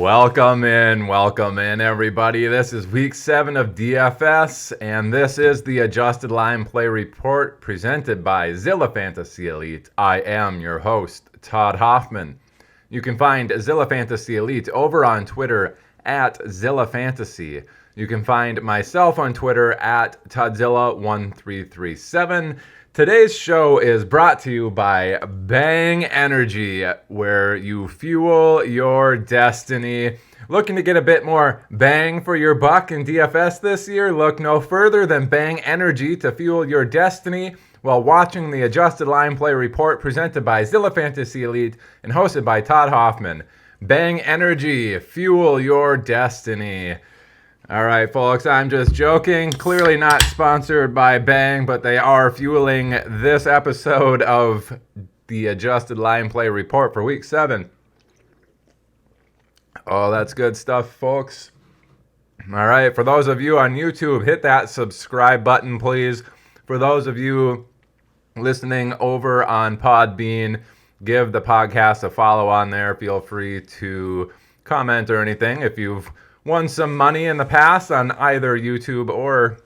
Welcome in, everybody. This is week 7 of DFS, and this is the Adjusted Line Play Report presented by Zilla Fantasy Elite. I am your host, Todd Hoffman. You can find Zilla Fantasy Elite over on Twitter at Zilla Fantasy. You can find myself on Twitter at Todzilla1337. Today's show is brought to you by Bang Energy, where you fuel your destiny. Looking to get a bit more bang for your buck in DFS this year? Look no further than Bang Energy to fuel your destiny while watching the Adjusted Line Play Report presented by Zilla Fantasy Elite and hosted by Todd Hoffman. Bang Energy, fuel your destiny. All right, folks, I'm just joking. Clearly not sponsored by Bang, but they are fueling this episode of the Adjusted Line Play Report for Week 7. Oh, that's good stuff, folks. All right, for those of you on YouTube, hit that subscribe button, please. For those of you listening over on Podbean, give the podcast a follow on there. Feel free to comment or anything if you've won some money in the past on either YouTube or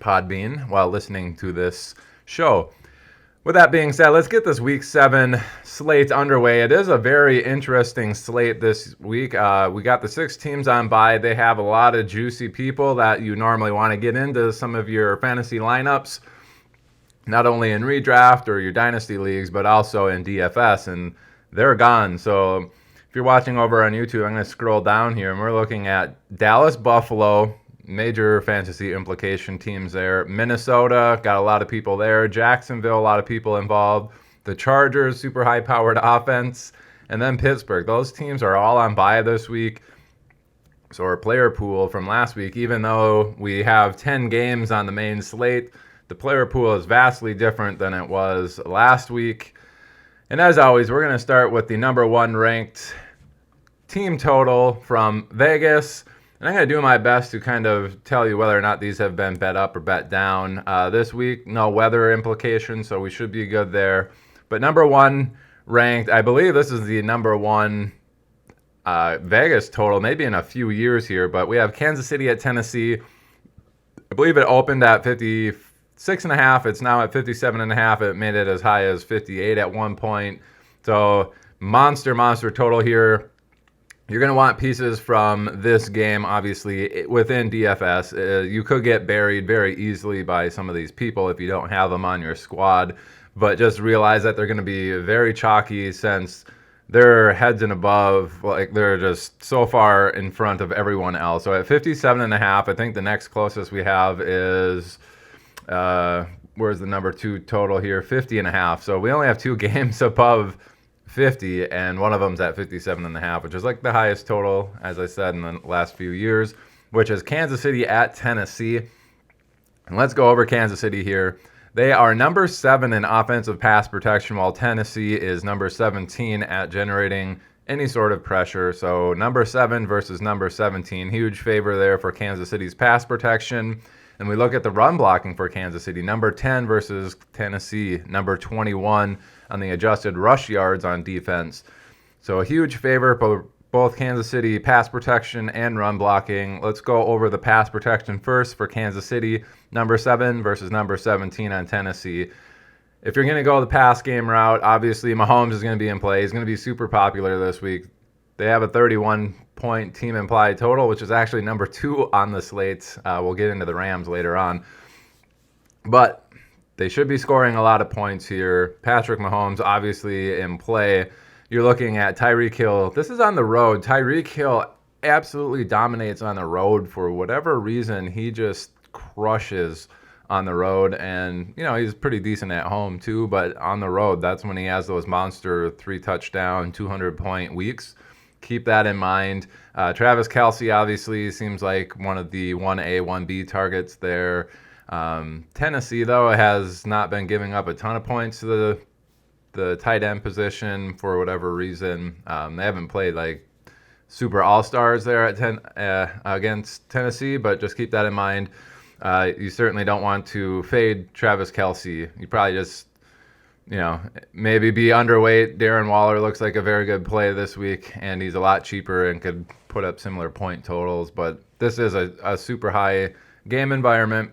Podbean while listening to this show. With that being said, let's get this Week 7 slate underway. It is a very interesting slate this week. We got the 6 teams on bye. They have a lot of juicy people that you normally want to get into some of your fantasy lineups, not only in redraft or your dynasty leagues, but also in DFS, and they're gone. So if you're watching over on YouTube, I'm going to scroll down here, and we're looking at Dallas, Buffalo, major fantasy implication teams there. Minnesota, got a lot of people there. Jacksonville, a lot of people involved. The Chargers, super high-powered offense. And then Pittsburgh. Those teams are all on bye this week. So our player pool from last week, even though we have 10 games on the main slate, the player pool is vastly different than it was last week. And as always, we're going to start with the number 1 ranked team total from Vegas. And I'm going to do my best to kind of tell you whether or not these have been bet up or bet down. This week, no weather implications, so we should be good there. But number 1 ranked, I believe this is the number 1 Vegas total, maybe in a few years here. But we have Kansas City at Tennessee. I believe it opened at 56.5. It's now at 57.5. It made it as high as 58 at one point. So monster total here. You're going to want pieces from this game, obviously, within DFS. You could get buried very easily by some of these people if you don't have them on your squad. But just realize that they're going to be very chalky since they're heads and above. Like, they're just so far in front of everyone else. So at 57.5, I think the next closest we have is where's the number 2 total here? 50.5. So we only have 2 games above 50, and one of them's at 57.5, which is like the highest total, as I said, in the last few years, which is Kansas City at Tennessee. And let's go over Kansas City here. They are number 7 in offensive pass protection, while Tennessee is number 17 at generating any sort of pressure. So number 7 versus number 17, huge favor there for Kansas City's pass protection. And we look at the run blocking for Kansas City, number 10 versus Tennessee, number 21 on the adjusted rush yards on defense. So a huge favor for both Kansas City pass protection and run blocking. Let's go over the pass protection first for Kansas City, number 7 versus number 17 on Tennessee. If you're going to go the pass game route, obviously Mahomes is going to be in play. He's going to be super popular this week. They have a 31-point team implied total, which is actually number 2 on the slate. We'll get into the Rams later on. But they should be scoring a lot of points here. Patrick Mahomes obviously in play. You're looking at Tyreek Hill. This is on the road. Tyreek Hill absolutely dominates on the road for whatever reason. He just crushes on the road. And, you know, he's pretty decent at home too. But on the road, that's when he has those monster 3-touchdown, 200-point weeks. Keep that in mind. Travis Kelce obviously seems like one of the 1A, 1B targets there. Tennessee, though, has not been giving up a ton of points to the tight end position for whatever reason. They haven't played like super all-stars there at against Tennessee, but just keep that in mind. You certainly don't want to fade Travis Kelce. You probably just maybe be underweight. Darren Waller looks like a very good play this week, and he's a lot cheaper and could put up similar point totals. But this is a super high game environment.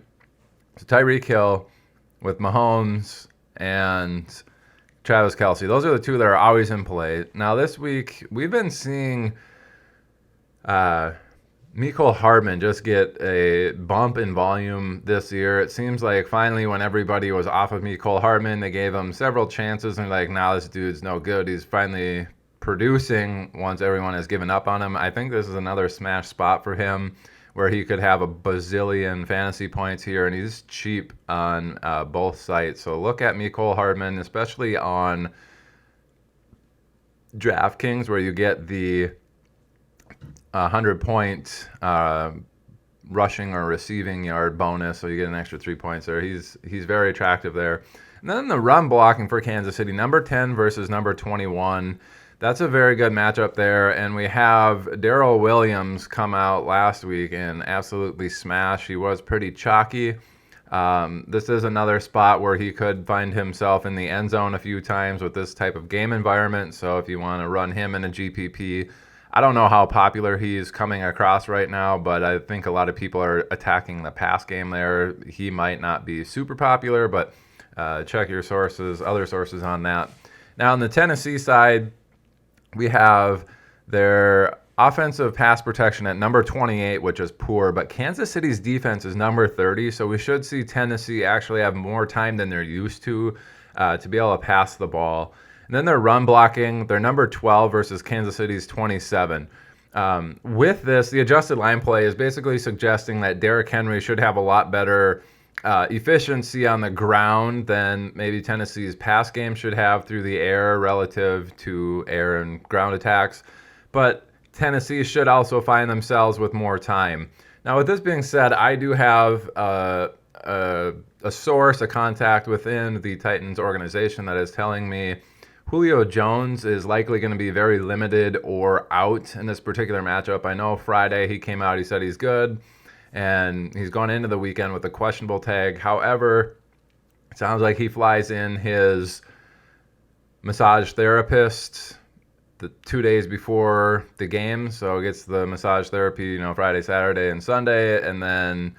So Tyreek Hill with Mahomes and Travis Kelce. Those are the two that are always in play. Now this week, we've been seeing Mecole Hardman just get a bump in volume this year. It seems like finally when everybody was off of Mecole Hardman, they gave him several chances and like, nah, this dude's no good. He's finally producing once everyone has given up on him. I think this is another smash spot for him where he could have a bazillion fantasy points here, and he's cheap on both sites. So look at Mecole Hardman, especially on DraftKings, where you get the 100-point rushing or receiving yard bonus, so you get an extra 3 points there. He's very attractive there. And then the run blocking for Kansas City, number 10 versus number 21. That's a very good matchup there. And we have Darrell Williams come out last week and absolutely smash. He was pretty chalky. This is another spot where he could find himself in the end zone a few times with this type of game environment. So if you want to run him in a GPP, I don't know how popular he's coming across right now, but I think a lot of people are attacking the pass game there. He might not be super popular, but check your sources, other sources on that. Now on the Tennessee side, we have their offensive pass protection at number 28, which is poor, but Kansas City's defense is number 30, so we should see Tennessee actually have more time than they're used to be able to pass the ball. And then their run blocking, they're number 12 versus Kansas City's 27. With this, the adjusted line play is basically suggesting that Derrick Henry should have a lot better efficiency on the ground than maybe Tennessee's pass game should have through the air relative to air and ground attacks. But Tennessee should also find themselves with more time. Now, with this being said, I do have a source, a contact within the Titans organization that is telling me Julio Jones is likely going to be very limited or out in this particular matchup. I know Friday he came out, he said he's good, and he's going into the weekend with a questionable tag. However, it sounds like he flies in his massage therapist the 2 days before the game, so gets the massage therapy, Friday, Saturday, and Sunday, and then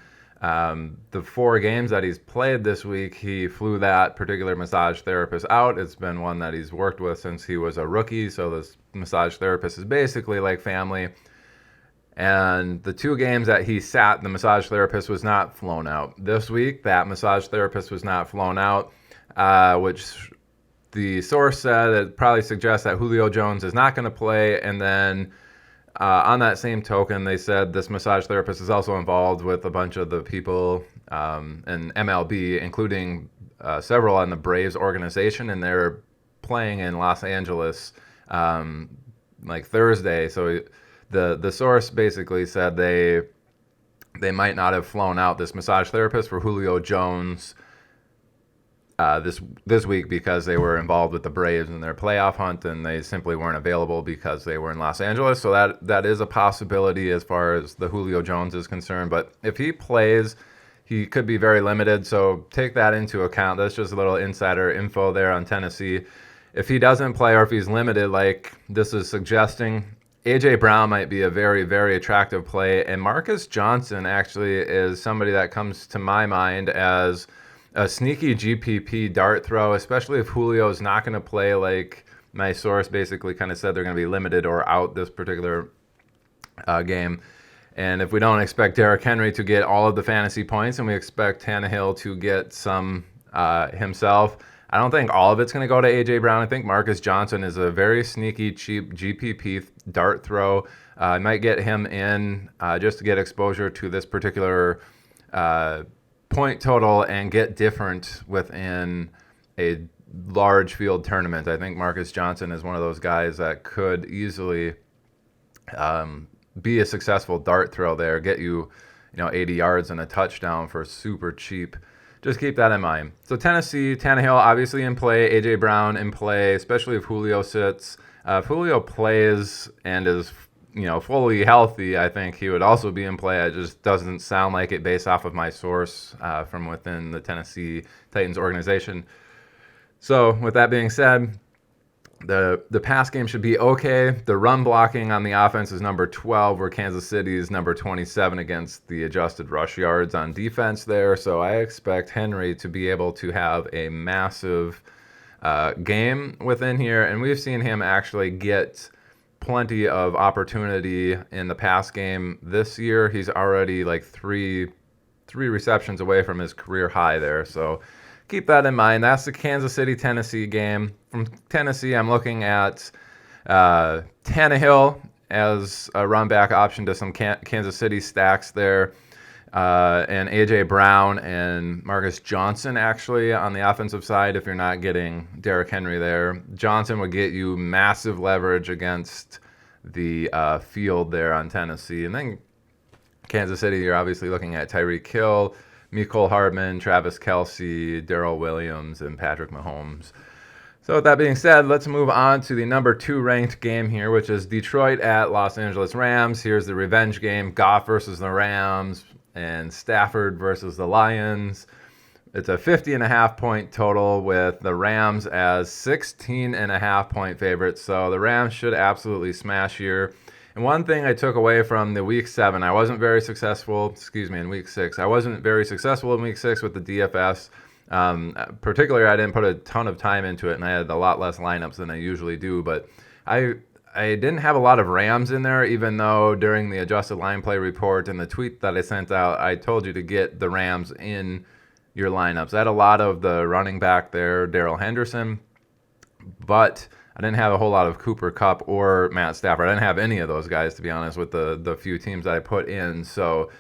the 4 games that he's played this week, he flew that particular massage therapist out. It's been one that he's worked with since he was a rookie, so this massage therapist is basically like family. And the 2 games that he sat, the massage therapist was not flown out. This week, that massage therapist was not flown out, which the source said it probably suggests that Julio Jones is not going to play. And then on that same token, they said this massage therapist is also involved with a bunch of the people in MLB, including several on the Braves organization, and they're playing in Los Angeles like Thursday. So the source basically said they might not have flown out this massage therapist for Julio Jones this week because they were involved with the Braves in their playoff hunt, and they simply weren't available because they were in Los Angeles. So that is a possibility as far as the Julio Jones is concerned. But if he plays, he could be very limited. So take that into account. That's just a little insider info there on Tennessee. If he doesn't play or if he's limited, like this is suggesting, A.J. Brown might be a very, very attractive play. And Marcus Johnson actually is somebody that comes to my mind as a sneaky GPP dart throw, especially if Julio is not going to play. Like my source basically kind of said they're going to be limited or out this particular game. And if we don't expect Derrick Henry to get all of the fantasy points and we expect Tannehill to get some himself, I don't think all of it's going to go to A.J. Brown. I think Marcus Johnson is a very sneaky, cheap GPP dart throw. I might get him in just to get exposure to this particular point total and get different within a large field tournament. I think Marcus Johnson is one of those guys that could easily be a successful dart throw there, get you 80 yards and a touchdown for super cheap. Just keep that in mind. So Tennessee, Tannehill obviously in play, A.J. Brown in play, especially if Julio sits. If Julio plays and is fully healthy, I think he would also be in play. It just doesn't sound like it based off of my source from within the Tennessee Titans organization. So with that being said, the pass game should be okay. The run blocking on the offense is number 12, where Kansas City is number 27 against the adjusted rush yards on defense there. So I expect Henry to be able to have a massive game within here. And we've seen him actually get plenty of opportunity in the pass game this year. He's already like three receptions away from his career high there. So keep that in mind. That's the Kansas City-Tennessee game. From Tennessee, I'm looking at Tannehill as a run back option to some Kansas City stacks there. And A.J. Brown and Marcus Johnson actually on the offensive side if you're not getting Derrick Henry there. Johnson would get you massive leverage against the field there on Tennessee. And then Kansas City, you're obviously looking at Tyreek Hill, Mecole Hardman, Travis Kelce, Darrell Williams, and Patrick Mahomes. So with that being said, let's move on to the number 2 ranked game here, which is Detroit at Los Angeles Rams. Here's the revenge game, Goff versus the Rams and Stafford versus the Lions. It's a 50.5 point total with the Rams as 16.5 point favorites. So the Rams should absolutely smash here. And one thing I took away from the week 7, I wasn't very successful, in week 6. I wasn't very successful in week 6 with the DFS. Particularly, I didn't put a ton of time into it, and I had a lot less lineups than I usually do. But I didn't have a lot of Rams in there, even though during the adjusted line play report and the tweet that I sent out, I told you to get the Rams in your lineups. I had a lot of the running back there, Darrell Henderson, but I didn't have a whole lot of Cooper Kupp or Matt Stafford. I didn't have any of those guys, to be honest, with the few teams that I put in. So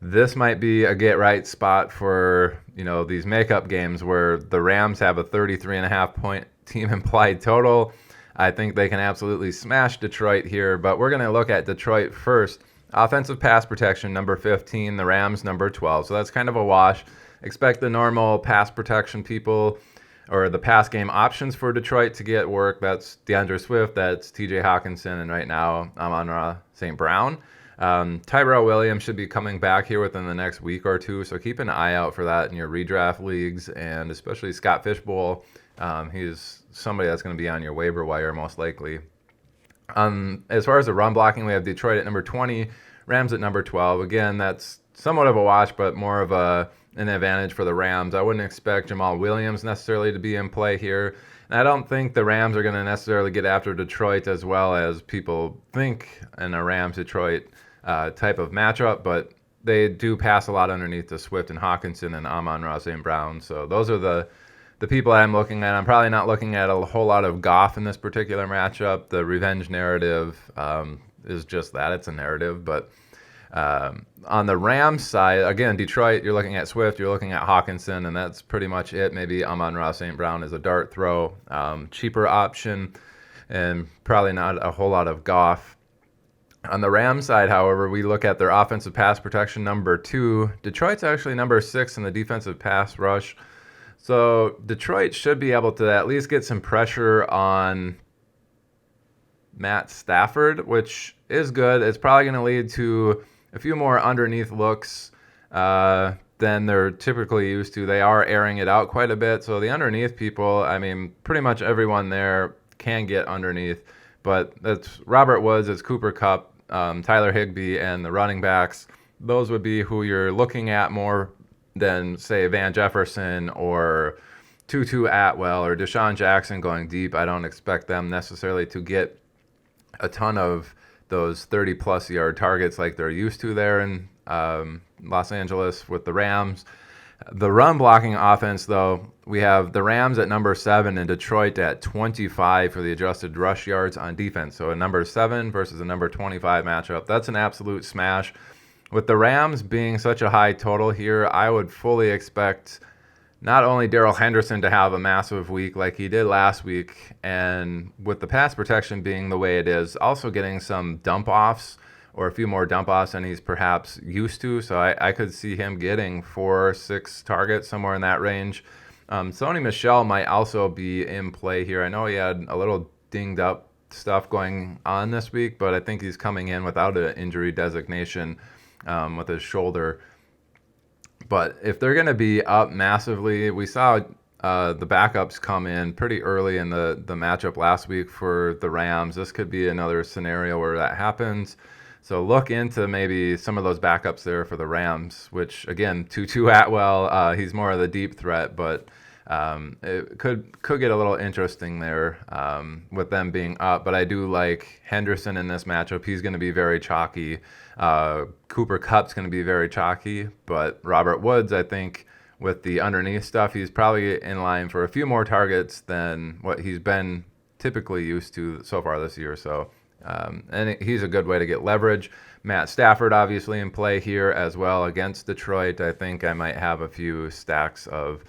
this might be a get-right spot for, these makeup games where the Rams have a 33.5 point team implied total. I think they can absolutely smash Detroit here, but we're going to look at Detroit first. Offensive pass protection, number 15, the Rams, number 12. So that's kind of a wash. Expect the normal pass protection people or the pass game options for Detroit to get work. That's DeAndre Swift, that's TJ Hawkinson, and right now Amon-Ra St. Brown. Tyrell Williams should be coming back here within the next week or two, so keep an eye out for that in your redraft leagues, and especially Scott Fishbowl. He's somebody that's going to be on your waiver wire most likely. As far as the run blocking, we have Detroit at number 20, Rams at number 12. Again, that's somewhat of a wash, but more of an advantage for the Rams. I wouldn't expect Jamal Williams necessarily to be in play here. And I don't think the Rams are going to necessarily get after Detroit as well as people think in a Rams-Detroit type of matchup, but they do pass a lot underneath to Swift and Hawkinson and Amon-Ra St. Brown. So those are the people I'm looking at. I'm probably not looking at a whole lot of Goff in this particular matchup. The revenge narrative is just that. It's a narrative. But on the Rams side, again, Detroit, you're looking at Swift, you're looking at Hawkinson, and that's pretty much it. Maybe Amon-Ra St. Brown is a dart throw, cheaper option, and probably not a whole lot of Goff. On the Rams side, however, we look at their offensive pass protection, number 2. Detroit's actually number 6 in the defensive pass rush. So Detroit should be able to at least get some pressure on Matt Stafford, which is good. It's probably going to lead to a few more underneath looks than they're typically used to. They are airing it out quite a bit. So the underneath people, pretty much everyone there can get underneath. But that's Robert Woods, it's Cooper Kupp, Tyler Higbee, and the running backs. Those would be who you're looking at more than, say, Van Jefferson or Tutu Atwell or Deshaun Jackson going deep. I don't expect them necessarily to get a ton of those 30-plus yard targets like they're used to there in Los Angeles with the Rams. The run blocking offense, though, we have the Rams at number 7 and Detroit at 25 for the adjusted rush yards on defense. So a number 7 versus a number 25 matchup. That's an absolute smash. With the Rams being such a high total here, I would fully expect not only Darrell Henderson to have a massive week like he did last week, and with the pass protection being the way it is, also getting some dump-offs or a few more dump-offs than he's perhaps used to. So I could see him getting 4 or 6 targets, somewhere in that range. Sony Michel might also be in play here. I know he had a little dinged-up stuff going on this week, but I think he's coming in without an injury designation with his shoulder. But if they're going to be up massively, we saw the backups come in pretty early in the matchup last week for the Rams. This could be another scenario where that happens. So look into maybe some of those backups there for the Rams, which, again, Tutu Atwell, he's more of the deep threat, but it could get a little interesting there with them being up. But I do like Henderson in this matchup. He's going to be very chalky. Cooper Kupp's going to be very chalky. But Robert Woods, I think, with the underneath stuff, he's probably in line for a few more targets than what he's been typically used to so far this year. So, and he's a good way to get leverage. Matt Stafford obviously in play here as well against Detroit. I think I might have a few stacks of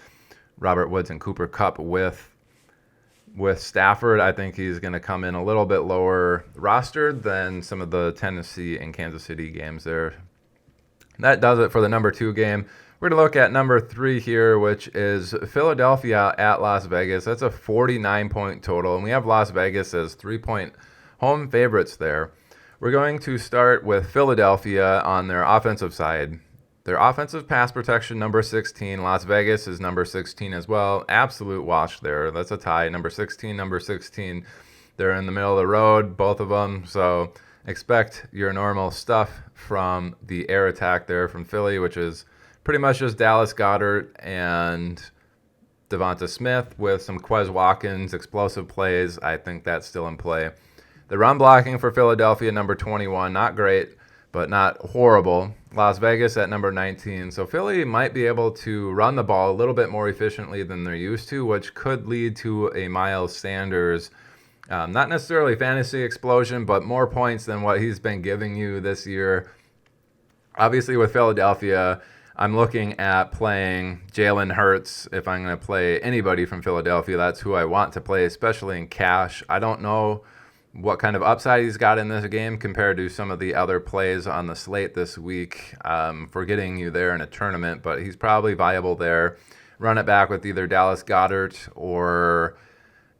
Robert Woods and Cooper Kupp with Stafford. I think he's going to come in a little bit lower rostered than some of the Tennessee and Kansas City games there. That does it for the number 2 game. We're going to look at number 3 here, which is Philadelphia at Las Vegas. That's a 49-point total, and we have Las Vegas as 3-point home favorites there. We're going to start with Philadelphia on their offensive side. Their offensive pass protection, number 16. Las Vegas is number 16 as well. Absolute wash there. That's a tie. Number 16, number 16. They're in the middle of the road, both of them. So expect your normal stuff from the air attack there from Philly, which is pretty much just Dallas Goedert and Devonta Smith with some Quez Watkins explosive plays. I think that's still in play. The run blocking for Philadelphia, number 21. Not great, but not horrible. Las Vegas at number 19. So Philly might be able to run the ball a little bit more efficiently than they're used to, which could lead to a Miles Sanders, not necessarily fantasy explosion, but more points than what he's been giving you this year. Obviously with Philadelphia, I'm looking at playing Jalen Hurts. If I'm going to play anybody from Philadelphia, that's who I want to play, especially in cash. I don't know what kind of upside he's got in this game compared to some of the other plays on the slate this week for getting you there in a tournament, but he's probably viable there. Run it back with either Dallas Goedert or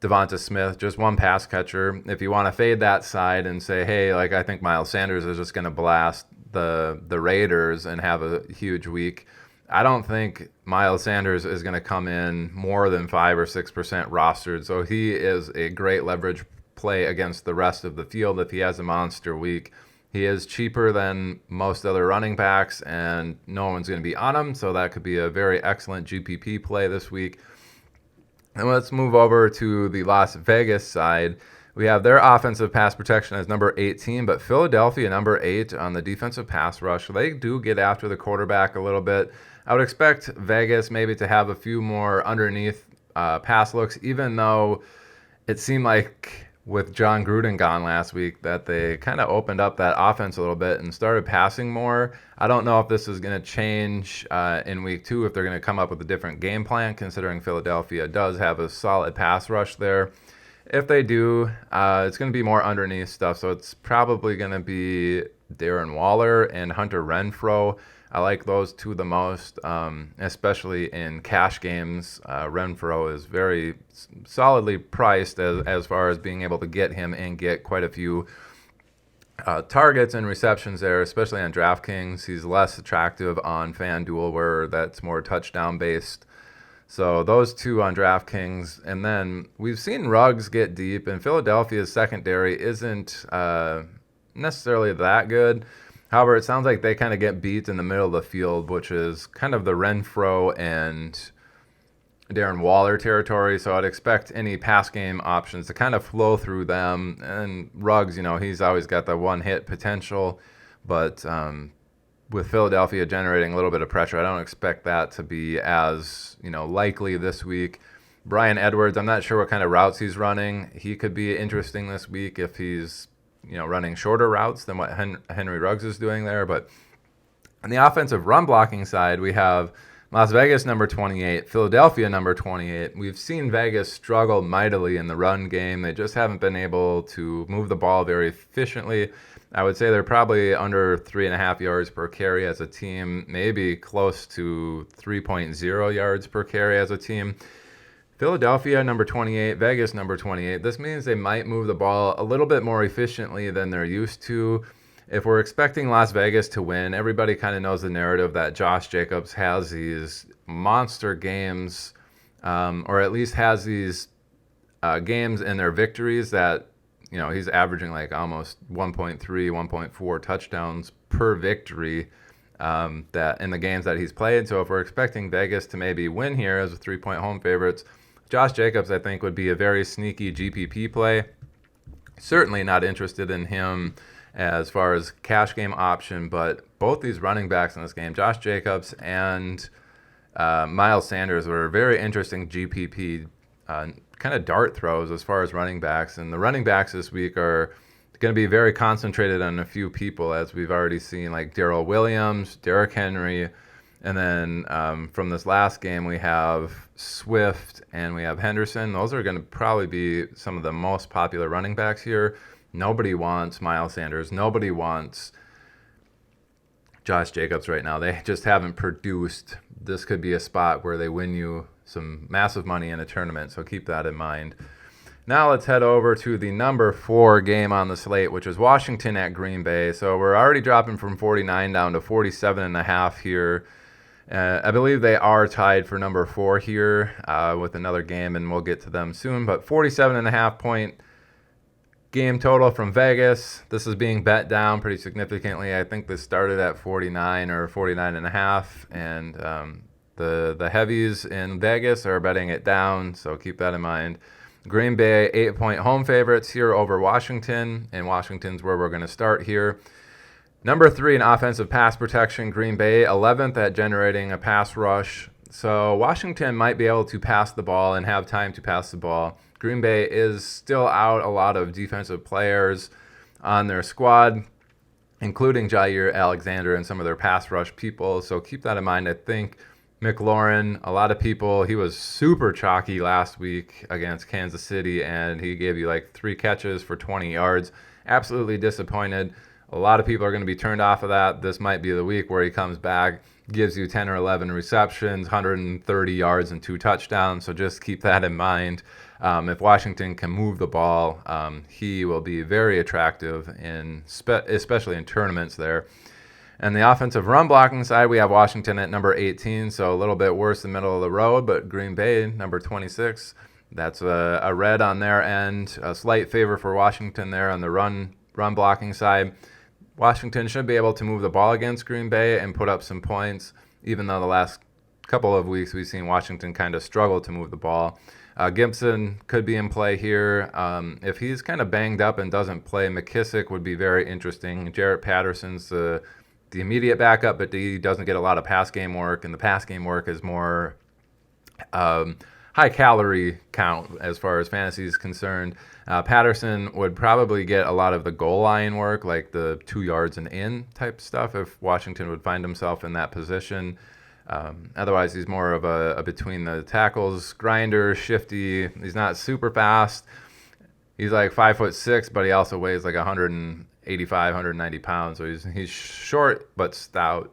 Devonta Smith, just one pass catcher. If you want to fade that side and say, hey, like I think Miles Sanders is just going to blast the Raiders and have a huge week, I don't think Miles Sanders is going to come in more than 5 or 6% rostered, so he is a great leverage play against the rest of the field if he has a monster week. He is cheaper than most other running backs, and no one's going to be on him, so that could be a very excellent GPP play this week. And let's move over to the Las Vegas side. We have their offensive pass protection as number 18, but Philadelphia number 8 on the defensive pass rush. They do get after the quarterback a little bit. I would expect Vegas maybe to have a few more underneath pass looks, even though it seemed like with John Gruden gone last week that they kind of opened up that offense a little bit and started passing more. I don't know if this is going to change in week 2, if they're going to come up with a different game plan, considering Philadelphia does have a solid pass rush there. If they do, it's going to be more underneath stuff, so it's probably going to be Darren Waller and Hunter Renfrow. I like those two the most, especially in cash games. Renfrow is very solidly priced as far as being able to get him and get quite a few targets and receptions there, especially on DraftKings. He's less attractive on FanDuel, where that's more touchdown-based. So those two on DraftKings. And then we've seen Ruggs get deep, and Philadelphia's secondary isn't necessarily that good. However, it sounds like they kind of get beat in the middle of the field, which is kind of the Renfrow and Darren Waller territory. So I'd expect any pass game options to kind of flow through them. And Ruggs, he's always got the one-hit potential. But with Philadelphia generating a little bit of pressure, I don't expect that to be as, likely this week. Bryan Edwards, I'm not sure what kind of routes he's running. He could be interesting this week if he's running shorter routes than what Henry Ruggs is doing there. But on the offensive run blocking side, we have Las Vegas number 28, Philadelphia number 28. We've seen Vegas struggle mightily in the run game. They just haven't been able to move the ball very efficiently. I would say they're probably under 3.5 yards per carry as a team, maybe close to 3.0 yards per carry as a team. Philadelphia, number 28, Vegas, number 28. This means they might move the ball a little bit more efficiently than they're used to. If we're expecting Las Vegas to win, everybody kind of knows the narrative that Josh Jacobs has these monster games or at least has these games in their victories that, he's averaging like almost 1.3, 1.4 touchdowns per victory that in the games that he's played. So if we're expecting Vegas to maybe win here as a 3-point home favorites, Josh Jacobs, I think, would be a very sneaky GPP play. Certainly not interested in him as far as cash game option, but both these running backs in this game, Josh Jacobs and Miles Sanders, were very interesting GPP kind of dart throws as far as running backs. And the running backs this week are going to be very concentrated on a few people, as we've already seen, like Darrell Williams, Derrick Henry, and then from this last game we have Swift and we have Henderson. Those are going to probably be some of the most popular running backs here. Nobody wants Miles Sanders. Nobody wants Josh Jacobs right now. They just haven't produced. This could be a spot where they win you some massive money in a tournament, so keep that in mind. Now let's head over to the number 4 game on the slate, which is Washington at Green Bay. So we're already dropping from 49 down to 47.5 here. I believe they are tied for number 4 here with another game, and we'll get to them soon. But 47.5 point game total from Vegas. This is being bet down pretty significantly. I think this started at 49 or 49.5, and the heavies in Vegas are betting it down, so keep that in mind. Green Bay 8-point home favorites here over Washington, and Washington's where we're going to start here. Number 3 in offensive pass protection, Green Bay 11th at generating a pass rush. So Washington might be able to pass the ball and have time to pass the ball. Green Bay is still out a lot of defensive players on their squad, including Jair Alexander and some of their pass rush people. So keep that in mind. I think McLaurin, a lot of people, he was super chalky last week against Kansas City, and he gave you like 3 catches for 20 yards. Absolutely disappointed. A lot of people are going to be turned off of that. This might be the week where he comes back, gives you 10 or 11 receptions, 130 yards, and 2 touchdowns. So just keep that in mind. If Washington can move the ball, he will be very attractive, especially in tournaments there. And the offensive run blocking side, we have Washington at number 18, so a little bit worse than middle of the road, but Green Bay, number 26. That's a red on their end. A slight favor for Washington there on the run blocking side. Washington should be able to move the ball against Green Bay and put up some points, even though the last couple of weeks we've seen Washington kind of struggle to move the ball. Gibson could be in play here. If he's kind of banged up and doesn't play, McKissick would be very interesting. Jarrett Patterson's the immediate backup, but he doesn't get a lot of pass game work, and the pass game work is more high calorie count as far as fantasy is concerned. Patterson would probably get a lot of the goal line work, like the 2 yards and in type stuff, if Washington would find himself in that position. Otherwise, he's more of a between the tackles grinder, shifty. He's not super fast. He's like 5'6", but he also weighs like 185, 190 pounds. So he's short but stout.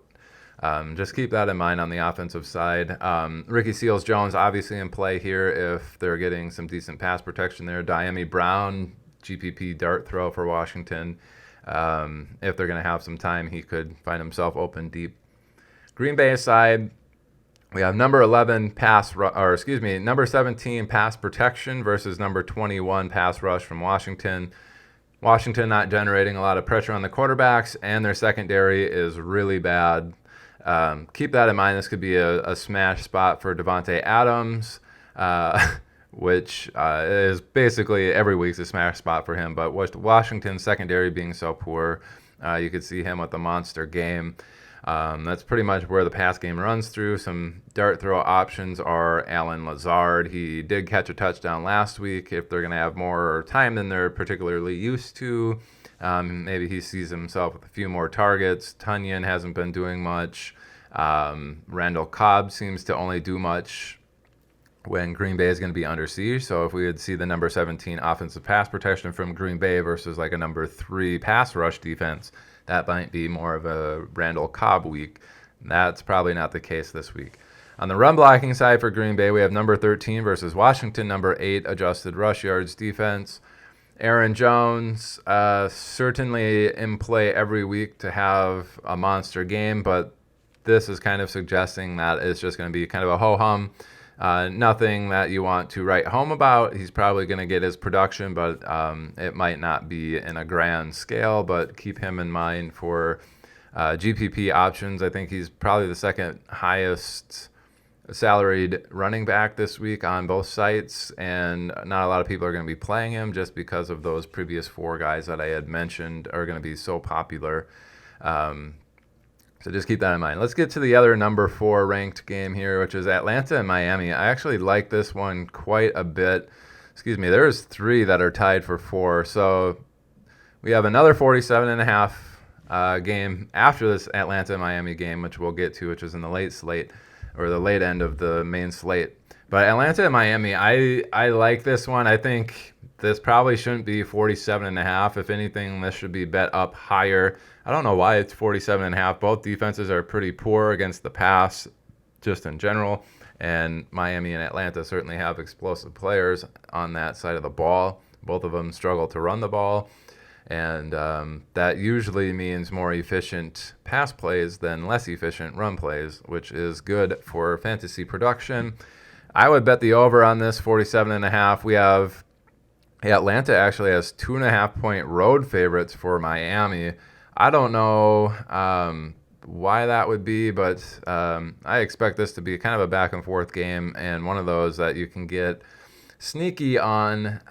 Just keep that in mind on the offensive side. Ricky Seals-Jones obviously in play here if they're getting some decent pass protection there. Diami Brown, GPP dart throw for Washington. If they're going to have some time, he could find himself open deep. Green Bay side, we have number 17 pass protection versus number 21 pass rush from Washington. Washington not generating a lot of pressure on the quarterbacks, and their secondary is really bad. Keep that in mind. This could be a smash spot for Devontae Adams, which is basically every week's a smash spot for him. But with Washington's secondary being so poor, you could see him with a monster game. That's pretty much where the pass game runs through. Some dart throw options are Allen Lazard. He did catch a touchdown last week. If they're going to have more time than they're particularly used to, maybe he sees himself with a few more targets. Tunyon hasn't been doing much. Randall Cobb seems to only do much when Green Bay is going to be under siege. So if we would see the number 17 offensive pass protection from Green Bay versus like a number 3 pass rush defense, that might be more of a Randall Cobb week. That's probably not the case this week. On the run blocking side for Green Bay, we have number 13 versus Washington, number 8 adjusted rush yards defense. Aaron Jones, certainly in play every week to have a monster game, but this is kind of suggesting that it's just going to be kind of a ho-hum. Nothing that you want to write home about. He's probably going to get his production, but it might not be in a grand scale. But keep him in mind for GPP options. I think he's probably the second highest salaried running back this week on both sites, and not a lot of people are going to be playing him just because of those previous 4 guys that I had mentioned are going to be so popular. So just keep that in mind. Let's get to the other number 4 ranked game here, which is Atlanta and Miami. I actually like this one quite a bit. Excuse me, there's 3 that are tied for 4. So we have another 47.5 game after this Atlanta-Miami game, which we'll get to, which is in the late slate, or the late end of the main slate. But Atlanta and Miami, I like this one. I think this probably shouldn't be 47.5. If anything, this should be bet up higher. I don't know why it's 47.5. Both defenses are pretty poor against the pass, just in general. And Miami and Atlanta certainly have explosive players on that side of the ball. Both of them struggle to run the ball. And that usually means more efficient pass plays than less efficient run plays, which is good for fantasy production. I would bet the over on this, 47.5. We have Atlanta actually has 2.5-point road favorites for Miami. I don't know why that would be, but I expect this to be kind of a back and forth game, and one of those that you can get sneaky on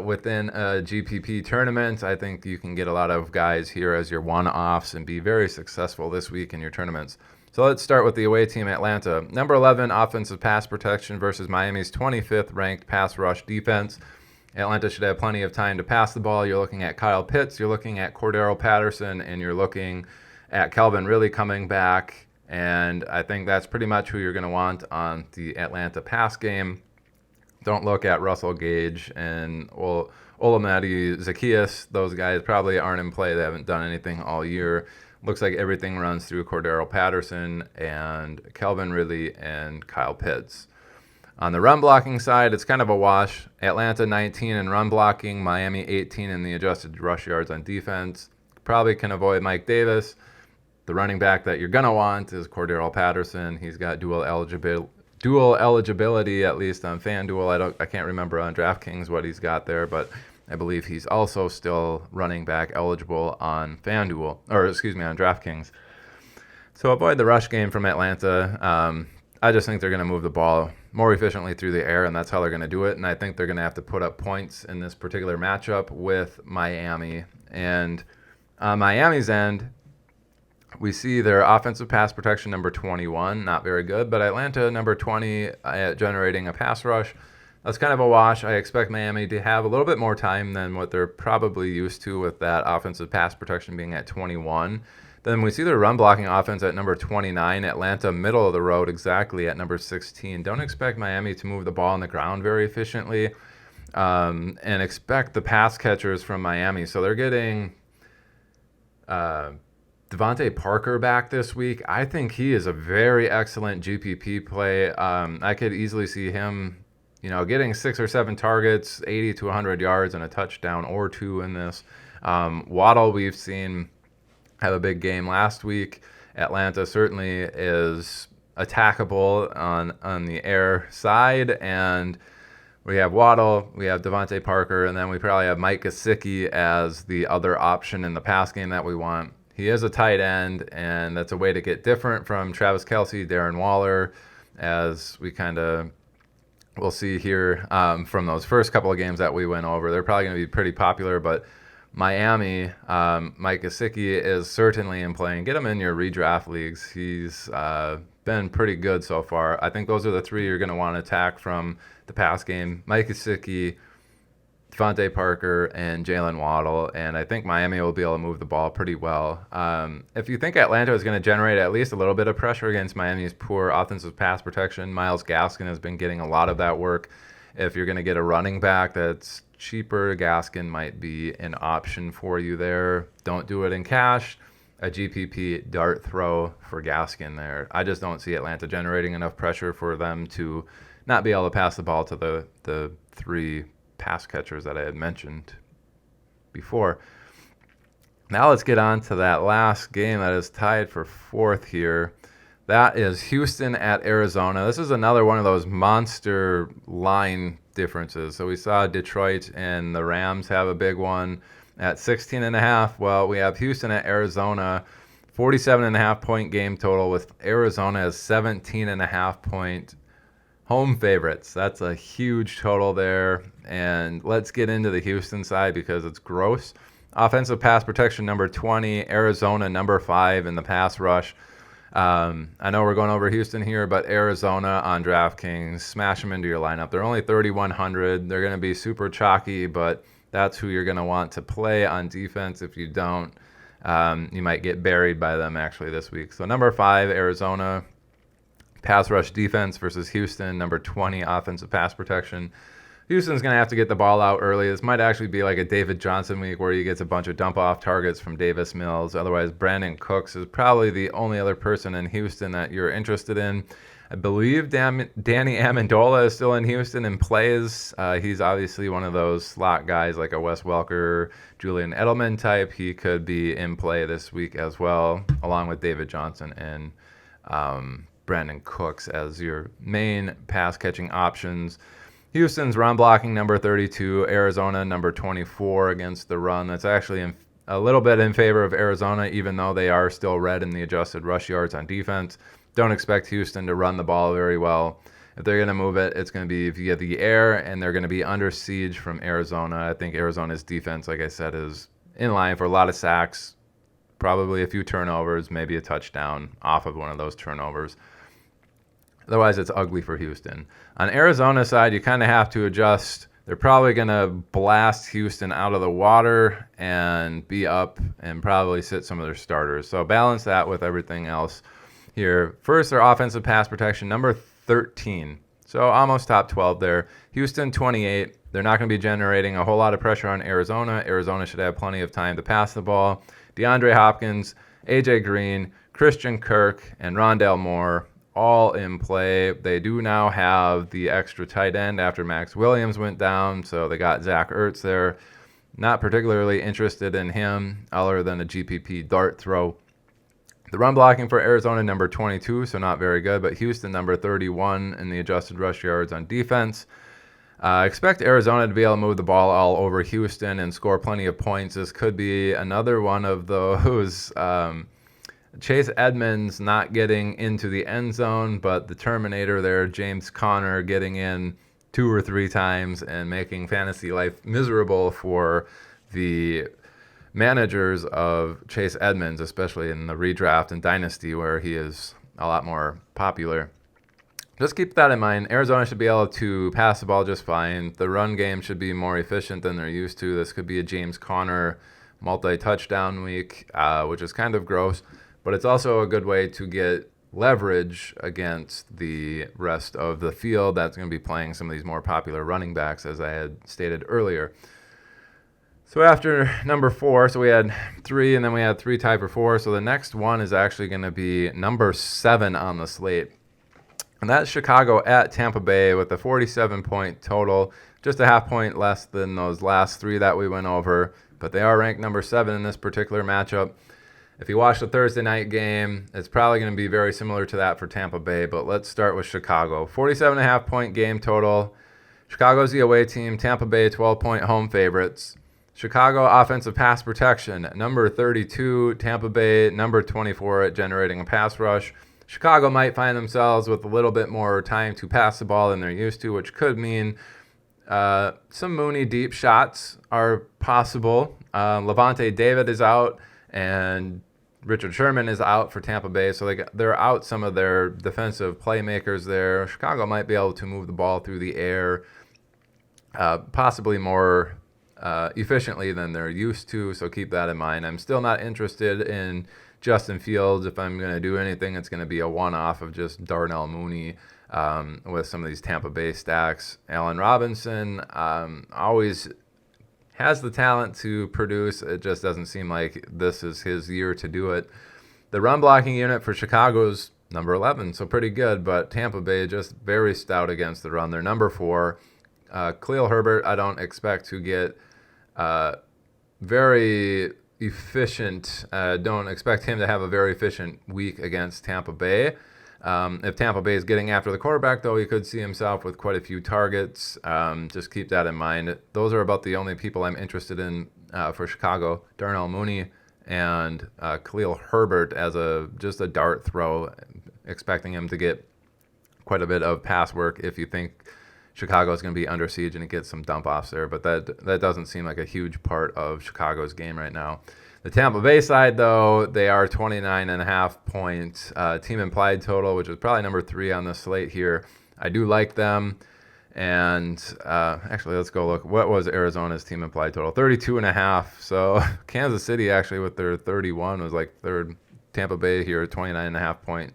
within a GPP tournament. I think you can get a lot of guys here as your one-offs and be very successful this week in your tournaments. So let's start with the away team, Atlanta. Number 11, offensive pass protection versus Miami's 25th ranked pass rush defense. Atlanta should have plenty of time to pass the ball. You're looking at Kyle Pitts, you're looking at Cordero Patterson, and you're looking at Calvin Ridley coming back. And I think that's pretty much who you're going to want on the Atlanta pass game. Don't look at Russell Gage and Olamide Zaccheaus. Those guys probably aren't in play. They haven't done anything all year. Looks like everything runs through Cordero Patterson and Calvin Ridley and Kyle Pitts. On the run blocking side, it's kind of a wash. Atlanta 19 in run blocking, Miami 18 in the adjusted rush yards on defense. Probably can avoid Mike Davis. The running back that you're going to want is Cordero Patterson. He's got dual eligibility, at least on FanDuel. I can't remember on DraftKings what he's got there, but I believe he's also still running back eligible on FanDuel, or excuse me, on DraftKings. So avoid the rush game from Atlanta. I just think they're going to move the ball more efficiently through the air, and that's how they're going to do it. And I think they're going to have to put up points in this particular matchup with Miami. And on Miami's end, we see their offensive pass protection number 21, not very good, but Atlanta number 20 at generating a pass rush. That's kind of a wash. I expect Miami to have a little bit more time than what they're probably used to with that offensive pass protection being at 21. Then we see their run blocking offense at number 29, Atlanta middle of the road exactly at number 16. Don't expect Miami to move the ball on the ground very efficiently, and expect the pass catchers from Miami. So they're getting Devontae Parker back this week. I think he is a very excellent GPP play. I could easily see him, getting 6 or 7 targets, 80 to 100 yards, and a touchdown or 2 in this. Waddle, we've seen have a big game last week. Atlanta certainly is attackable on the air side, and we have Waddle, we have Devontae Parker, and then we probably have Mike Gesicki as the other option in the pass game that we want. He is a tight end, and that's a way to get different from Travis Kelce, Darren Waller, as we we'll see here from those first couple of games that we went over. They're probably going to be pretty popular, but Miami, Mike Gesicki is certainly in play. And get him in your redraft leagues. He's been pretty good so far. I think those are the 3 you're going to want to attack from the pass game. Mike Gesicki, Devontae Parker, and Jalen Waddle. And I think Miami will be able to move the ball pretty well. If you think Atlanta is going to generate at least a little bit of pressure against Miami's poor offensive pass protection, Myles Gaskin has been getting a lot of that work. If you're going to get a running back that's cheaper, Gaskin might be an option for you there. Don't do it in cash. A GPP dart throw for Gaskin there. I just don't see Atlanta generating enough pressure for them to not be able to pass the ball to the 3 pass catchers that I had mentioned before. Now let's get on to that last game that is tied for 4th here. That is Houston at Arizona. This is another one of those monster line differences. So we saw Detroit and the Rams have a big one at 16.5. Well, we have Houston at Arizona, 47.5 point game total with Arizona as 17.5 point home favorites. That's a huge total there. And let's get into the Houston side because it's gross. Offensive pass protection number 20, Arizona number 5 in the pass rush. I know we're going over Houston here, but Arizona on DraftKings, smash them into your lineup. They're only 3,100. They're going to be super chalky, but that's who you're going to want to play on defense. If you don't, you might get buried by them actually this week. So number 5, Arizona, pass rush defense versus Houston, number 20, offensive pass protection. Houston's going to have to get the ball out early. This might actually be like a David Johnson week where he gets a bunch of dump-off targets from Davis Mills. Otherwise, Brandon Cooks is probably the only other person in Houston that you're interested in. I believe Danny Amendola is still in Houston and plays. He's obviously one of those slot guys like a Wes Welker, Julian Edelman type. He could be in play this week as well, along with David Johnson and Brandon Cooks as your main pass-catching options. Houston's run blocking number 32, Arizona number 24 against the run. That's actually a little bit in favor of Arizona, even though they are still red in the adjusted rush yards on defense. Don't expect Houston to run the ball very well. If they're going to move it, it's going to be via the air, and they're going to be under siege from Arizona. I think Arizona's defense, like I said, is in line for a lot of sacks, probably a few turnovers, maybe a touchdown off of one of those turnovers. Otherwise, it's ugly for Houston. On Arizona's side, you kind of have to adjust. They're probably going to blast Houston out of the water and be up and probably sit some of their starters. So balance that with everything else here. First, their offensive pass protection, number 13. So almost top 12 there. Houston, 28. They're not going to be generating a whole lot of pressure on Arizona. Arizona should have plenty of time to pass the ball. DeAndre Hopkins, A.J. Green, Christian Kirk, and Rondale Moore all in play. They do now have the extra tight end after Max Williams went down, so they got Zach Ertz there. Not particularly interested in him other than a GPP dart throw. The run blocking for Arizona, number 22, so not very good, but Houston, number 31 in the adjusted rush yards on defense. Expect Arizona to be able to move the ball all over Houston and score plenty of points. This could be another one of those Chase Edmonds not getting into the end zone, but the Terminator there, James Conner, getting in 2 or 3 times and making fantasy life miserable for the managers of Chase Edmonds, especially in the redraft and dynasty where he is a lot more popular. Just keep that in mind. Arizona should be able to pass the ball just fine. The run game should be more efficient than they're used to. This could be a James Conner multi-touchdown week, which is kind of gross. But it's also a good way to get leverage against the rest of the field that's going to be playing some of these more popular running backs, as I had stated earlier. So after number 4, so we had 3, and then we had 3 tied for 4. So the next one is actually going to be number 7 on the slate. And that's Chicago at Tampa Bay with a 47-point total, just a half point less than those last 3 that we went over. But they are ranked number 7 in this particular matchup. If you watch the Thursday night game, it's probably going to be very similar to that for Tampa Bay, but let's start with Chicago. 47.5 point game total. Chicago's the away team. Tampa Bay, 12-point home favorites. Chicago offensive pass protection, number 32. Tampa Bay, number 24 at generating a pass rush. Chicago might find themselves with a little bit more time to pass the ball than they're used to, which could mean some Mooney deep shots are possible. Levante David is out, and Richard Sherman is out for Tampa Bay, so they're out some of their defensive playmakers there. Chicago might be able to move the ball through the air possibly more efficiently than they're used to, so keep that in mind. I'm still not interested in Justin Fields. If I'm going to do anything, it's going to be a one-off of just Darnell Mooney with some of these Tampa Bay stacks. Allen Robinson always has the talent to produce. It just doesn't seem like this is his year to do it. The run blocking unit for Chicago's number 11, so pretty good, but Tampa Bay just very stout against the run. They're number 4. Khalil Herbert, I don't expect to get very efficient. Don't expect him to have a very efficient week against Tampa Bay. If Tampa Bay is getting after the quarterback, though, he could see himself with quite a few targets. Just keep that in mind. Those are about the only people I'm interested in for Chicago. Darnell Mooney and Khalil Herbert as just a dart throw, expecting him to get quite a bit of pass work if you think Chicago is going to be under siege and it gets some dump offs there. But that doesn't seem like a huge part of Chicago's game right now. The Tampa Bay side, though, they are 29.5 points team implied total, which is probably number 3 on the slate here. I do like them. And actually, let's go look. What was Arizona's team implied total? 32.5. So Kansas City, actually, with their 31, was like third. Tampa Bay here, 29.5 point.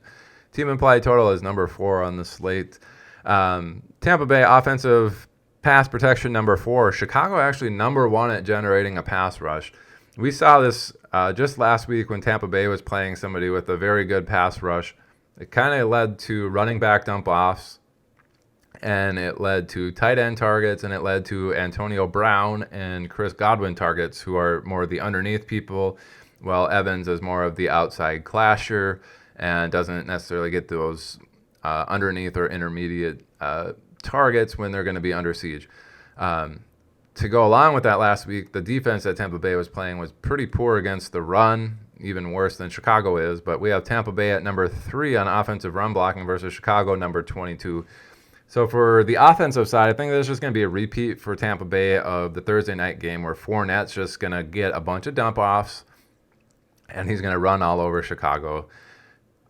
Team implied total is number 4 on the slate. Tampa Bay offensive pass protection, number 4. Chicago actually number 1 at generating a pass rush. We saw this just last week when Tampa Bay was playing somebody with a very good pass rush. It kind of led to running back dump offs, and it led to tight end targets, and it led to Antonio Brown and Chris Godwin targets, who are more the underneath people, while Evans is more of the outside clasher and doesn't necessarily get those underneath or intermediate targets when they're going to be under siege. To go along with that last week, the defense that Tampa Bay was playing was pretty poor against the run, even worse than Chicago is. But we have Tampa Bay at number 3 on offensive run blocking versus Chicago number 22. So for the offensive side, I think there's just going to be a repeat for Tampa Bay of the Thursday night game where Fournette's just going to get a bunch of dump offs and he's going to run all over Chicago.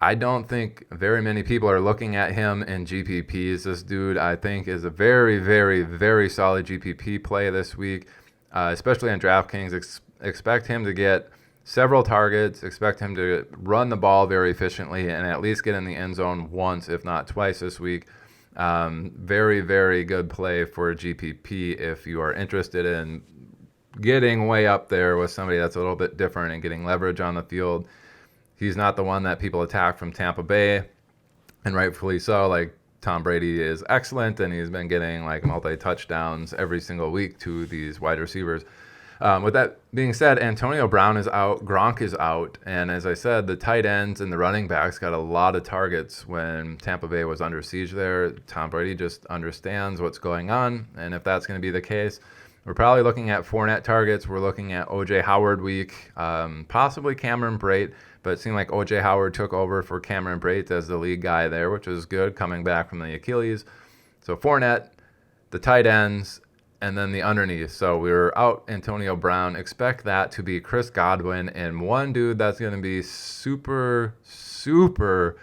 I don't think very many people are looking at him in GPPs. This dude, I think, is a very, very, very solid GPP play this week, especially on DraftKings. Expect him to get several targets. Expect him to run the ball very efficiently and at least get in the end zone once, if not twice this week. Very, very good play for GPP if you are interested in getting way up there with somebody that's a little bit different and getting leverage on the field. He's not the one that people attack from Tampa Bay, and rightfully so. Like, Tom Brady is excellent, and he's been getting like multi-touchdowns every single week to these wide receivers. With that being said, Antonio Brown is out, Gronk is out, and as I said, the tight ends and the running backs got a lot of targets when Tampa Bay was under siege there. Tom Brady just understands what's going on, and if that's going to be the case, we're probably looking at Fournette targets. We're looking at O.J. Howard week, possibly Cameron Brate. But it seemed like O.J. Howard took over for Cameron Brate as the lead guy there, which is good, coming back from the Achilles. So Fournette, the tight ends, and then the underneath. So we were out Antonio Brown. Expect that to be Chris Godwin. And one dude that's going to be super, super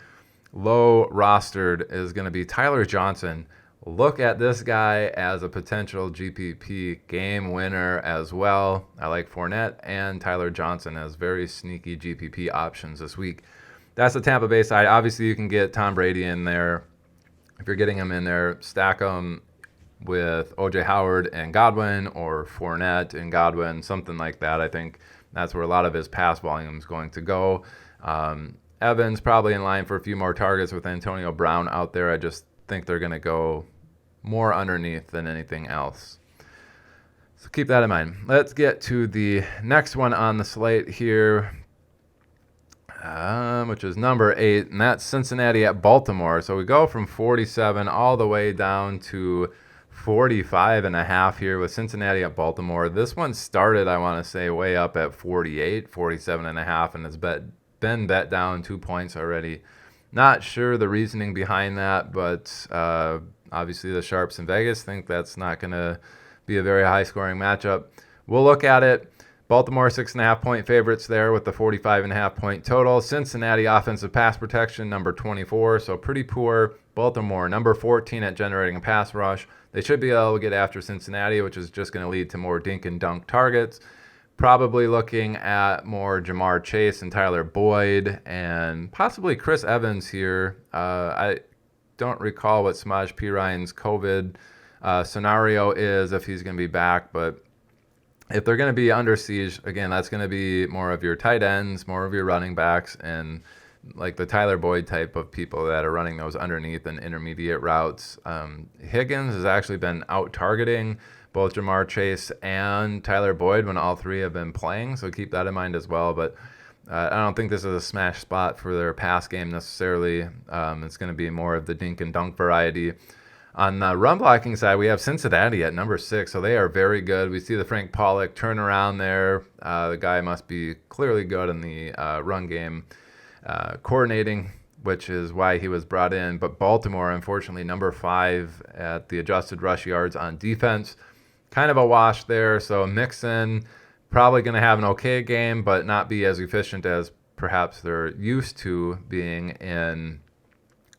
low rostered is going to be Tyler Johnson. Look at this guy as a potential GPP game winner as well. I like Fournette and Tyler Johnson as very sneaky GPP options this week. That's the Tampa Bay side. Obviously, you can get Tom Brady in there. If you're getting him in there, stack him with O.J. Howard and Godwin, or Fournette and Godwin, something like that. I think that's where a lot of his pass volume is going to go. Evans probably in line for a few more targets with Antonio Brown out there. I just think they're going to go more underneath than anything else. So keep that in mind. Let's get to the next one on the slate here, which is number 8, and that's Cincinnati at Baltimore. So we go from 47 all the way down to 45.5 here with Cincinnati at Baltimore. This one started, I want to say, way up at 48, 47.5, and has been bet down 2 points already. Not sure the reasoning behind that, but obviously the Sharps in Vegas think that's not going to be a very high-scoring matchup. We'll look at it. Baltimore 6.5 point favorites there with the 45.5 point total. Cincinnati offensive pass protection number 24, so pretty poor. Baltimore number 14 at generating a pass rush. They should be able to get after Cincinnati, which is just going to lead to more dink and dunk targets. Probably looking at more Jamar Chase and Tyler Boyd and possibly Chris Evans here. I don't recall what Samaj P. Ryan's COVID scenario is, if he's going to be back, but if they're going to be under siege, again, that's going to be more of your tight ends, more of your running backs, and like the Tyler Boyd type of people that are running those underneath and intermediate routes. Higgins has actually been out targeting both Jamar Chase and Tyler Boyd when all three have been playing, so keep that in mind as well. But I don't think this is a smash spot for their pass game necessarily. It's going to be more of the dink and dunk variety. On the run blocking side, we have Cincinnati at number 6, so they are very good. We see the Frank Pollock turnaround there. The guy must be clearly good in the run game coordinating, which is why he was brought in. But Baltimore, unfortunately, number 5 at the adjusted rush yards on defense. Kind of a wash there, so Mixon probably going to have an okay game, but not be as efficient as perhaps they're used to being in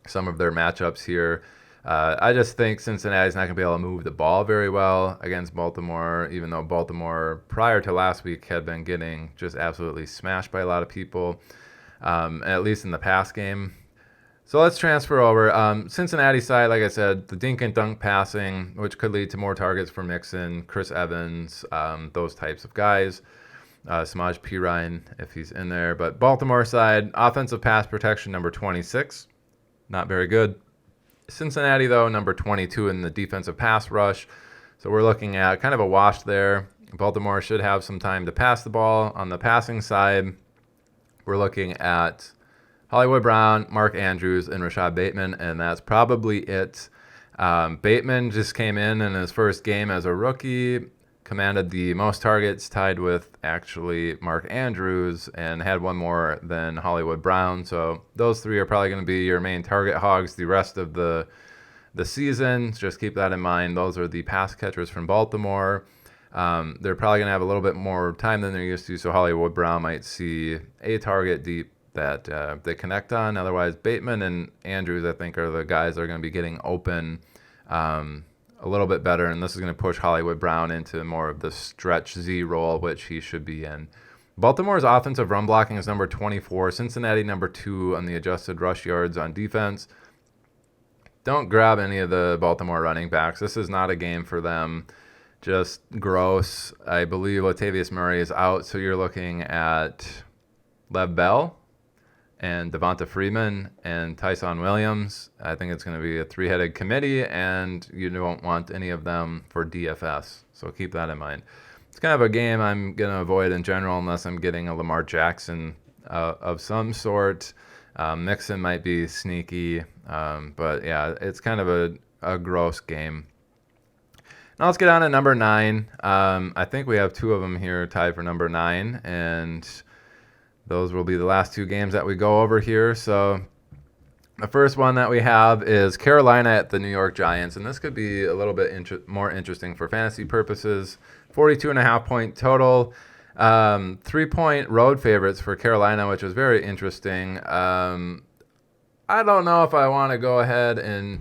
some of their matchups here. I just think Cincinnati's not going to be able to move the ball very well against Baltimore, even though Baltimore, prior to last week, had been getting just absolutely smashed by a lot of people, at least in the pass game. So let's transfer over. Cincinnati side, like I said, the dink and dunk passing, which could lead to more targets for Mixon, Chris Evans, those types of guys. Samaj Pirine, if he's in there. But Baltimore side, offensive pass protection, number 26. Not very good. Cincinnati, though, number 22 in the defensive pass rush. So we're looking at kind of a wash there. Baltimore should have some time to pass the ball. On the passing side, we're looking at Hollywood Brown, Mark Andrews, and Rashad Bateman, and that's probably it. Bateman just came in his first game as a rookie, commanded the most targets, tied with actually Mark Andrews, and had one more than Hollywood Brown. So those three are probably going to be your main target hogs the rest of the season. Just keep that in mind. Those are the pass catchers from Baltimore. They're probably going to have a little bit more time than they're used to, so Hollywood Brown might see a target deep that they connect on. Otherwise, Bateman and Andrews, I think, are the guys that are going to be getting open a little bit better, and this is going to push Hollywood Brown into more of the stretch Z role, which he should be in. Baltimore's offensive run blocking is number 24. Cincinnati, number 2 on the adjusted rush yards on defense. Don't grab any of the Baltimore running backs. This is not a game for them. Just gross. I believe Latavius Murray is out, so you're looking at Lev Bell and Devonta Freeman and Tyson Williams. I think it's going to be a 3-headed committee, and you don't want any of them for DFS. So keep that in mind. It's kind of a game I'm going to avoid in general unless I'm getting a Lamar Jackson of some sort. Mixon might be sneaky, but yeah, it's kind of a gross game. Now let's get on to number 9. I think we have 2 of them here tied for number 9, and those will be the last 2 games that we go over here. So the first one that we have is Carolina at the New York Giants, and this could be a little bit more interesting for fantasy purposes. 42.5 point total. 3-point road favorites for Carolina, which is very interesting. I don't know if I want to go ahead and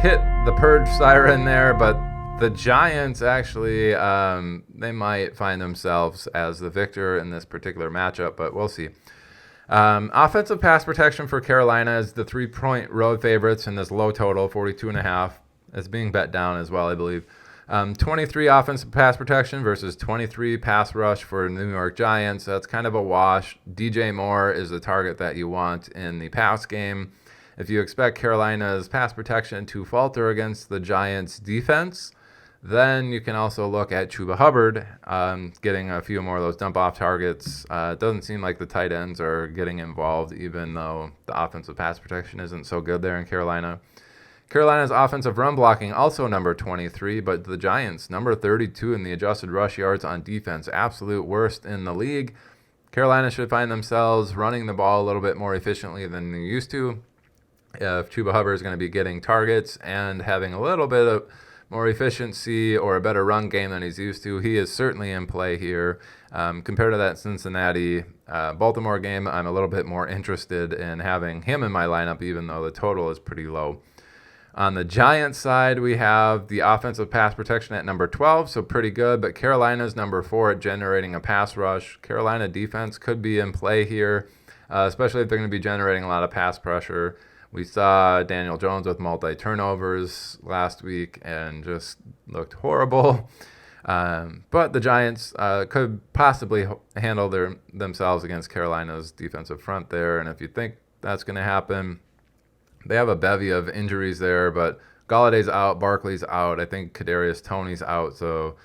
hit the purge siren there, but the Giants actually, they might find themselves as the victor in this particular matchup, but we'll see. Offensive pass protection for Carolina is the 3-point road favorites in this low total, 42.5. It's being bet down as well, I believe. 23 offensive pass protection versus 23 pass rush for New York Giants. That's kind of a wash. DJ Moore is the target that you want in the pass game. If you expect Carolina's pass protection to falter against the Giants' defense, then you can also look at Chuba Hubbard getting a few more of those dump-off targets. It doesn't seem like the tight ends are getting involved, even though the offensive pass protection isn't so good there in Carolina. Carolina's offensive run blocking also number 23, but the Giants, number 32 in the adjusted rush yards on defense, absolute worst in the league. Carolina should find themselves running the ball a little bit more efficiently than they used to. If Chuba Hubbard is going to be getting targets and having a little bit of more efficiency or a better run game than he's used to, he is certainly in play here. Compared to that Cincinnati Baltimore game, I'm a little bit more interested in having him in my lineup, even though the total is pretty low. On the Giants side, we have the offensive pass protection at number 12, so pretty good, but Carolina's number 4 at generating a pass rush. Carolina defense could be in play here, especially if they're going to be generating a lot of pass pressure. We saw Daniel Jones with multi-turnovers last week and just looked horrible. But the Giants could possibly handle themselves against Carolina's defensive front there. And if you think that's going to happen, they have a bevy of injuries there. But Galladay's out, Barkley's out. I think Kadarius Toney's out. So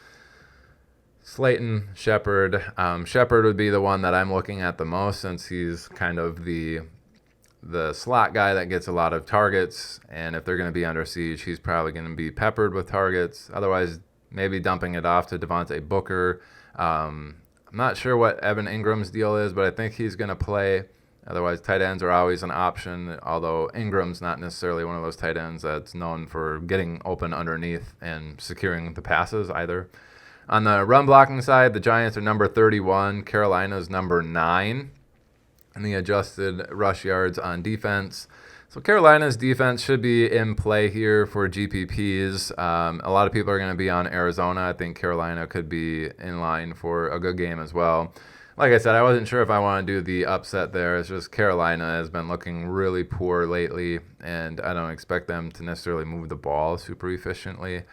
Slayton, Shepard. Shepard would be the one that I'm looking at the most since he's kind of the slot guy that gets a lot of targets. And if they're going to be under siege, he's probably going to be peppered with targets. Otherwise, maybe dumping it off to Devontae Booker. I'm not sure what Evan Ingram's deal is, but I think he's going to play. Otherwise, tight ends are always an option, although Ingram's not necessarily one of those tight ends that's known for getting open underneath and securing the passes either. On the run blocking side, the Giants are number 31. Carolina's number 9 in the adjusted rush yards on defense. So Carolina's defense should be in play here for GPPs. A lot of people are going to be on Arizona. I think Carolina could be in line for a good game as well. Like I said, I wasn't sure if I want to do the upset there. It's just Carolina has been looking really poor lately, and I don't expect them to necessarily move the ball super efficiently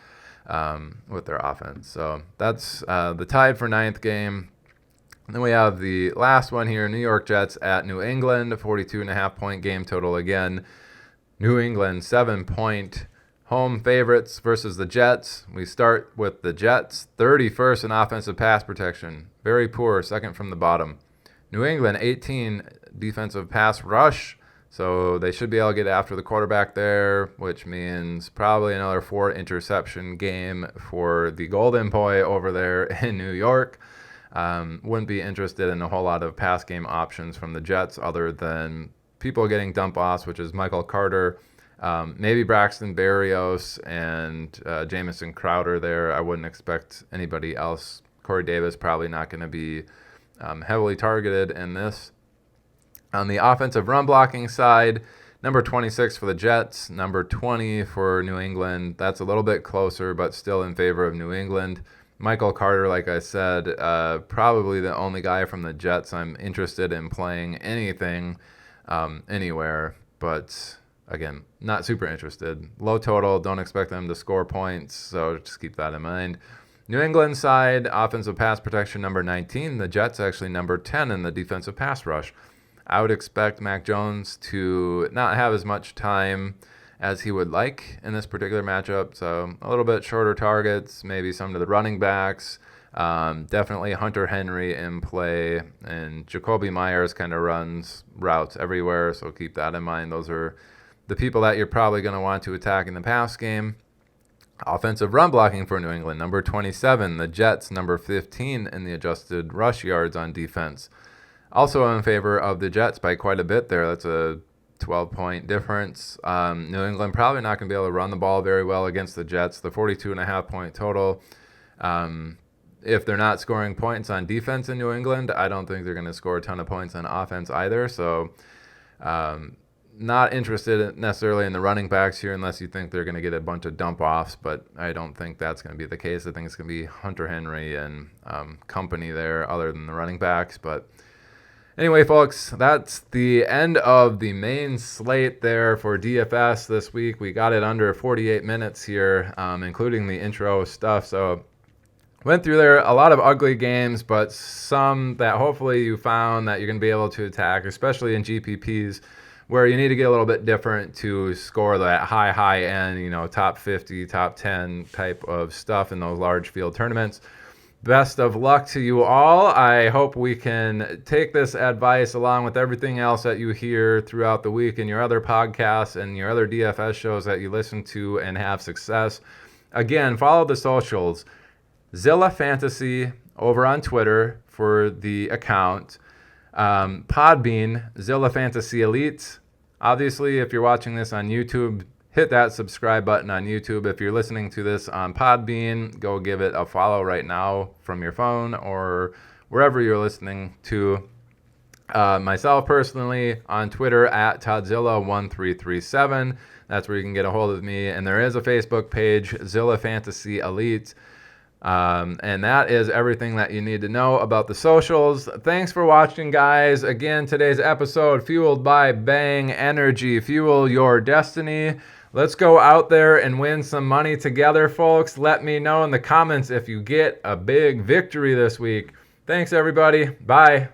with their offense. So that's the tied for 9th game. And then we have the last one here, New York Jets at New England, a 42.5-point game total again. New England, 7-point home favorites versus the Jets. We start with the Jets, 31st in offensive pass protection. Very poor, second from the bottom. New England, 18 defensive pass rush. So they should be able to get after the quarterback there, which means probably another 4-interception game for the Golden Boy over there in New York. Wouldn't be interested in a whole lot of pass game options from the Jets other than people getting dump offs, which is Michael Carter, maybe Braxton Berrios, and Jamison Crowder there. I wouldn't expect anybody else. Corey Davis probably not going to be heavily targeted in this. On the offensive run blocking side, number 26 for the Jets, number 20 for New England. That's a little bit closer, but still in favor of New England. Michael Carter, like I said, probably the only guy from the Jets I'm interested in playing anything anywhere. But again, not super interested. Low total, don't expect them to score points, so just keep that in mind. New England side, offensive pass protection number 19. The Jets actually number 10 in the defensive pass rush. I would expect Mac Jones to not have as much time as he would like in this particular matchup. So a little bit shorter targets, maybe some to the running backs. Definitely Hunter Henry in play. And Jacoby Myers kind of runs routes everywhere, so keep that in mind. Those are the people that you're probably going to want to attack in the pass game. Offensive run blocking for New England, number 27. The Jets, number 15 in the adjusted rush yards on defense. Also in favor of the Jets by quite a bit there. That's a 12-point difference. New England probably not going to be able to run the ball very well against the Jets. The 42.5-point total. If they're not scoring points on defense in New England, I don't think they're going to score a ton of points on offense either. So not interested necessarily in the running backs here unless you think they're going to get a bunch of dump-offs, but I don't think that's going to be the case. I think it's going to be Hunter Henry and company there other than the running backs, but anyway, folks, that's the end of the main slate there for DFS this week. We got it under 48 minutes here, including the intro stuff. So went through there a lot of ugly games, but some that hopefully you found that you're going to be able to attack, especially in GPPs, where you need to get a little bit different to score that high end, top 50, top 10 type of stuff in those large field tournaments. Best of luck to you all. I hope we can take this advice along with everything else that you hear throughout the week in your other podcasts and your other DFS shows that you listen to and have success. Again, follow the socials. Zilla Fantasy over on Twitter for the account. Podbean, Zilla Fantasy Elite. Obviously, if you're watching this on YouTube, hit that subscribe button on YouTube. If you're listening to this on Podbean, go give it a follow right now from your phone or wherever you're listening to. Myself personally on Twitter at Toddzilla1337. That's where you can get a hold of me. And there is a Facebook page, Zilla Fantasy Elite. And that is everything that you need to know about the socials. Thanks for watching, guys. Again, today's episode fueled by Bang Energy. Fuel your destiny. Let's go out there and win some money together, folks. Let me know in the comments if you get a big victory this week. Thanks, everybody. Bye.